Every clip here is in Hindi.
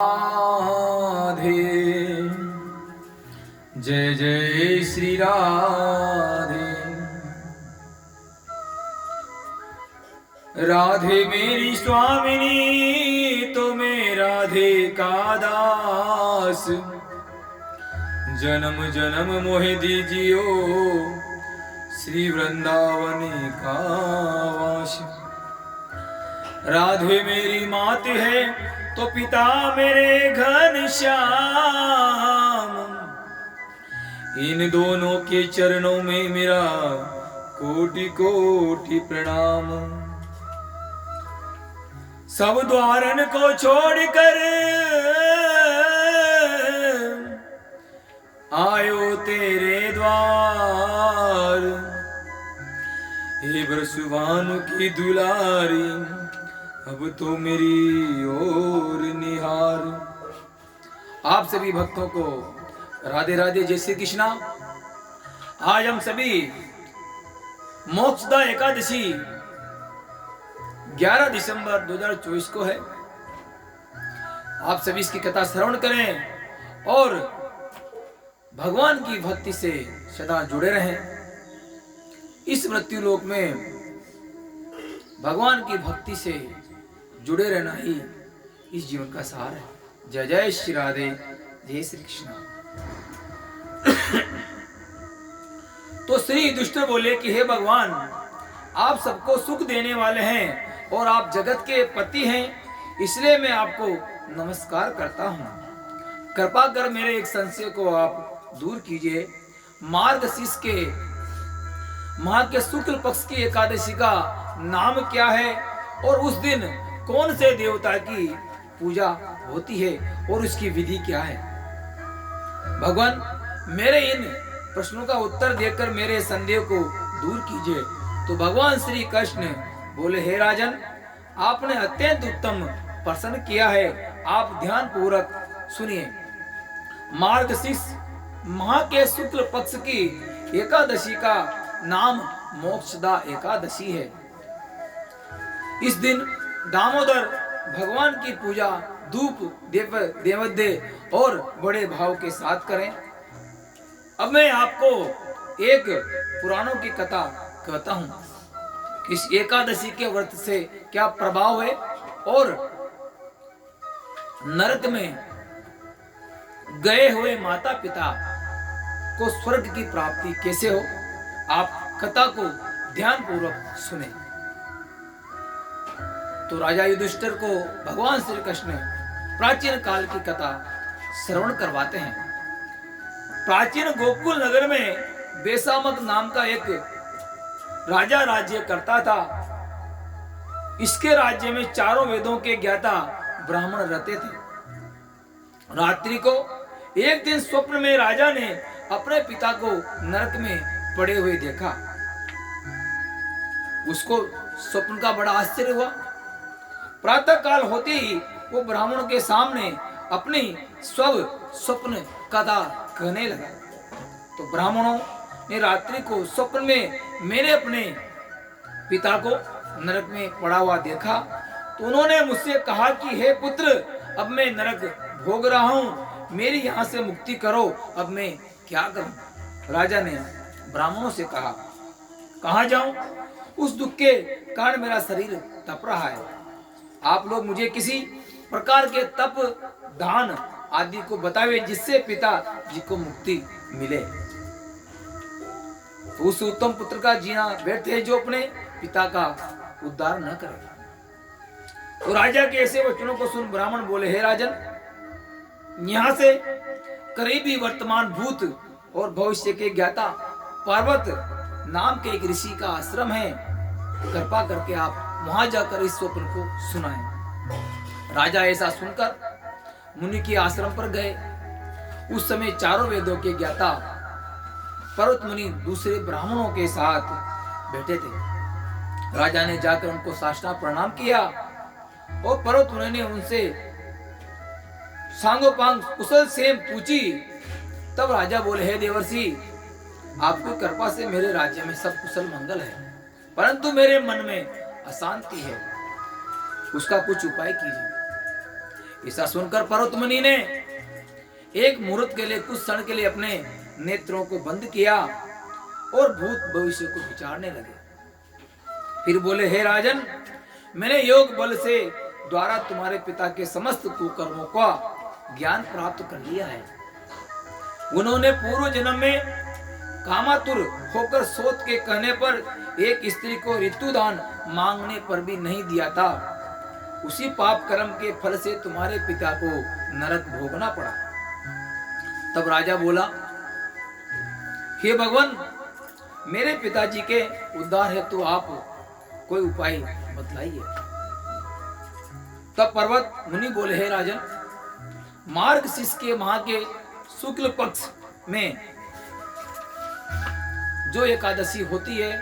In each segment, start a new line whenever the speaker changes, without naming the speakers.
राधे जय जय श्री राधे। राधे मेरी स्वामिनी तो मैं राधे का दास, जन्म जन्म मोहे दीजियो श्री वृंदावन का वास। राधे मेरी मात है तो पिता मेरे घनश्याम, इन दोनों के चरणों में मेरा कोटि कोटि प्रणाम। सब द्वारन को छोड़कर आयो तेरे द्वार, हे ब्रसुभानु की दुलारी अब तो मेरी ओर निहार। आप सभी भक्तों को राधे राधे, जय श्री कृष्णा। आज हम सभी मोक्षदा एकादशी 11 दिसंबर 2024 को है। आप सभी इसकी कथा श्रवण करें और भगवान की भक्ति से सदा जुड़े रहें। इस मृत्यु लोक में भगवान की भक्ति से जुड़े रहना ही इस जीवन का सार है। जय जय श्री राधे, जय श्री कृष्ण। तो श्री युधिष्ठिर बोले कि हे भगवान, आप सबको सुख देने वाले हैं और आप जगत के पति हैं, इसलिए मैं आपको नमस्कार करता हूँ। कृपा कर मेरे एक संशय को आप दूर कीजिए। मार्गशीर्ष के माह के शुक्ल पक्ष की एकादशी का नाम क्या है और उस दिन कौन से देवता की पूजा होती है और उसकी विधि क्या है? भगवान, मेरे इन प्रश्नों का उत्तर देकर मेरे संदेह को दूर कीजिए। तो भगवान श्री कृष्ण बोले, हे राजन, आपने अत्यंत उत्तम प्रश्न किया है। आप ध्यान पूर्वक सुनिए। मार्गशीर्ष माह के शुक्ल पक्ष की एकादशी का नाम मोक्षदा एकादशी है। इस दिन दामोदर भगवान की पूजा धूप नैवेद्य और बड़े भाव के साथ करें। अब मैं आपको एक पुराणों की कथा कहता हूँ। इस एकादशी के व्रत से क्या प्रभाव है और नरक में गए हुए माता पिता को स्वर्ग की प्राप्ति कैसे हो। आप कथा को ध्यान पूर्वक सुने। तो राजा युधिष्ठिर को भगवान श्री कृष्ण प्राचीन काल की कथा श्रवण करवाते हैं। प्राचीन गोकुल नगर में बेसामक नाम का एक राजा राज्य करता था। इसके राज्य में चारों वेदों के ज्ञाता ब्राह्मण रहते थे। रात्रि को एक दिन स्वप्न में राजा ने अपने पिता को नरक में पड़े हुए देखा। उसको स्वप्न का बड़ा आश्चर्य हुआ। प्रातः काल होते ही वो ब्राह्मणों के सामने अपनी स्वप्न कथा कहने लगा। तो ब्राह्मणों ने रात्रि को स्वप्न में मैंने अपने पिता को नरक में पड़ा हुआ देखा। तो उन्होंने मुझसे कहा कि हे पुत्र, अब मैं नरक भोग रहा हूं, मेरी यहां से मुक्ति करो। अब मैं क्या करूं? राजा ने ब्राह्मणों से कहा, कहां जाऊं? उस दुख के कारण मेरा शरीर तप रहा है। आप लोग मुझे किसी प्रकार के तप दान आदि को बतावे जिससे पिता जी को मुक्ति मिले। तो उस उत्तम पुत्र का जीना व्यर्थ है जो अपने पिता का उद्धार न करे। तो राजा के ऐसे वचनों को सुन ब्राह्मण बोले, हे राजन, यहाँ से करीबी वर्तमान भूत और भविष्य के ज्ञाता पर्वत नाम के एक ऋषि का आश्रम है। कृपा करके आप वहां जाकर इस स्वप्न को सुनाएं। राजा ऐसा सुनकर मुनि के आश्रम पर गए। उस समय चारों वेदों के ज्ञाता पर्वत मुनि दूसरे ब्राह्मणों के साथ बैठे थे। राजा ने जाकर उनको साष्टांग प्रणाम किया और पर्वत मुनि ने उनसे सांगोपांग कुशल सेम पूछी। तब राजा बोले, हे देवर्षि, आपकी कृपा से मेरे राज्य में सब कुशल मंगल है, परंतु मेरे मन में अशांति है, उसका कुछ उपाय कीजिए। ऐसा सुनकर पर्वतमुनि ने एक मुहूर्त के लिए, कुछ क्षण के लिए अपने नेत्रों को बंद किया और भूत भविष्य को विचारने लगे। फिर बोले, हे राजन, मैंने योग बल से द्वारा तुम्हारे पिता के समस्त कुकर्मों का ज्ञान प्राप्त कर लिया है। उन्होंने पूर्व जन्म में कामातुर होकर सोत के कहने पर एक स्त्री को ऋतुदान मांगने पर भी नहीं दिया था। उसी पाप कर्म के फल से तुम्हारे पिता को नरक भोगना पड़ा। तब राजा बोला, हे भगवान, मेरे पिताजी के उद्धार हेतु तो आप कोई उपाय बतलाइए। तब पर्वत मुनि बोले, हे राजन, मार्गशीर्ष के माह के शुक्ल पक्ष में जो एकादशी होती है,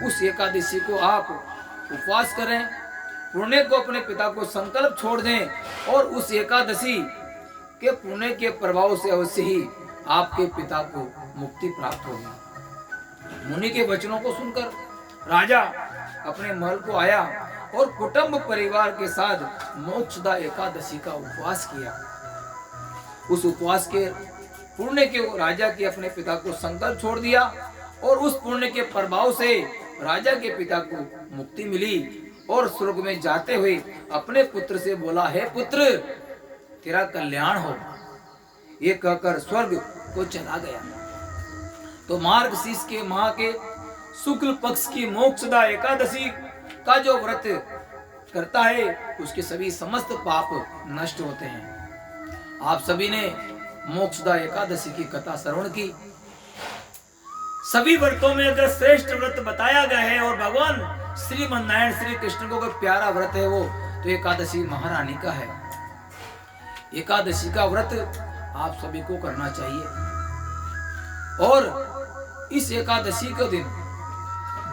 उस एकादशी को आप उपवास करें, पुण्य को अपने पिता को संकल्प छोड़ दें और उस एकादशी के पुण्य के प्रभाव से अवश्य ही आपके पिता को मुक्ति प्राप्त होगी। मुनि के वचनों को सुनकर राजा अपने महल को आया और कुटुंब परिवार के साथ मोक्षदा एकादशी का उपवास किया। उस उपवास के पुण्य के राजा के अपने पिता को संकल्प छोड़ दिया और उस पुण्य के प्रभाव से राजा के पिता को मुक्ति मिली और स्वर्ग में जाते हुए अपने पुत्र से बोला, हे पुत्र, तेरा कल्याण हो। ये कहकर स्वर्ग को चला गया। तो मार्गशीर्ष के माह के शुक्ल पक्ष की मोक्षदा एकादशी का जो व्रत करता है, उसके सभी समस्त पाप नष्ट होते हैं। आप सभी ने मोक्षदा एकादशी की कथा श्रवण की। सभी व्रतों में अगर श्रेष्ठ व्रत बताया गया है और भगवान श्रीमन नारायण श्री कृष्ण को प्यारा व्रत है वो, तो एकादशी महारानी का है। एकादशी का व्रत आप सभी को करना चाहिए और इस एकादशी के दिन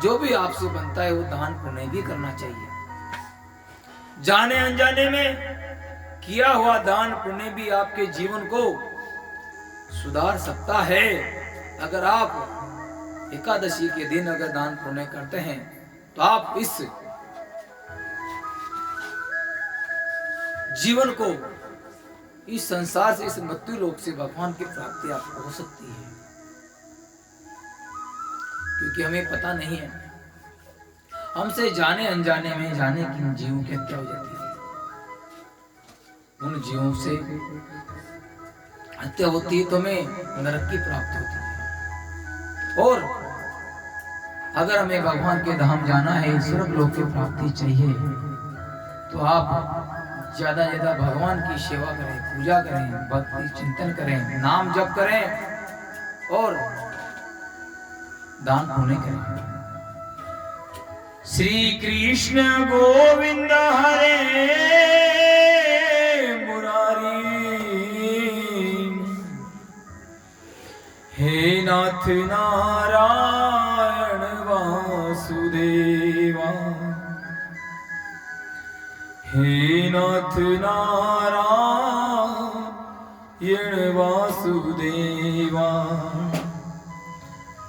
जो भी आपसे बनता है वो दान पुण्य भी करना चाहिए। जाने अनजाने में किया हुआ दान पुण्य भी आपके जीवन को सुधार सकता है। अगर आप एकादशी के दिन अगर दान पुण्य करते हैं तो आप इस जीवन को, इस संसार से, इस मृत्यु लोक से भगवान की प्राप्ति आपको हो सकती है। क्योंकि हमें पता नहीं है, हमसे जाने अनजाने में जाने कि जीवों की हत्या हो जाती है। उन जीवों से हत्या होती है तो हमें नरक की प्राप्ति होती है। और अगर हमें भगवान के धाम जाना है, स्वर्ग लोक की प्राप्ति चाहिए, तो आप ज्यादा ज्यादा भगवान की सेवा करें, पूजा करें, भक्ति चिंतन करें, नाम जप करें और दान पुण्य करें। श्री कृष्ण गोविंद हरे मुरारी, हे नाथ नारायण वासुदेवा, हे नाथ नारायण वासुदेवा।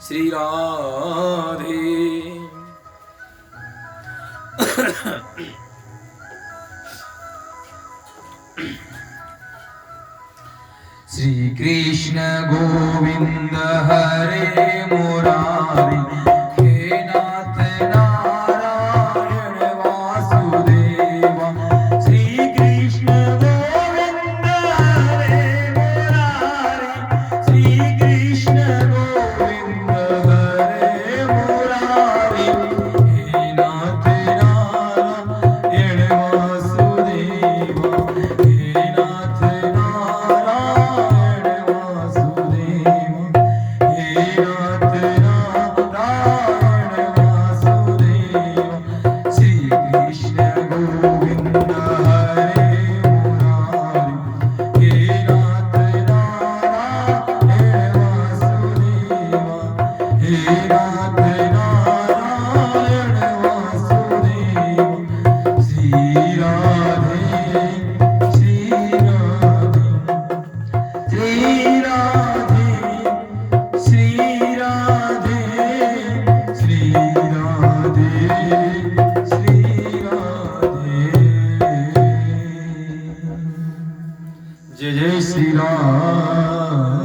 श्री राधे। श्री कृष्ण गोविंद हरे मुरारी, हे नाथ नारायण वासुदेवा। श्री कृष्ण गोविंद हरे मुरारी, श्री कृष्ण गोविंद हरे मुरारी, हे नाथ नारायण वासुदेवा, हे नाथ नारायण वासुदेवा, हे नाथ नारायण
जय जय श्री राम।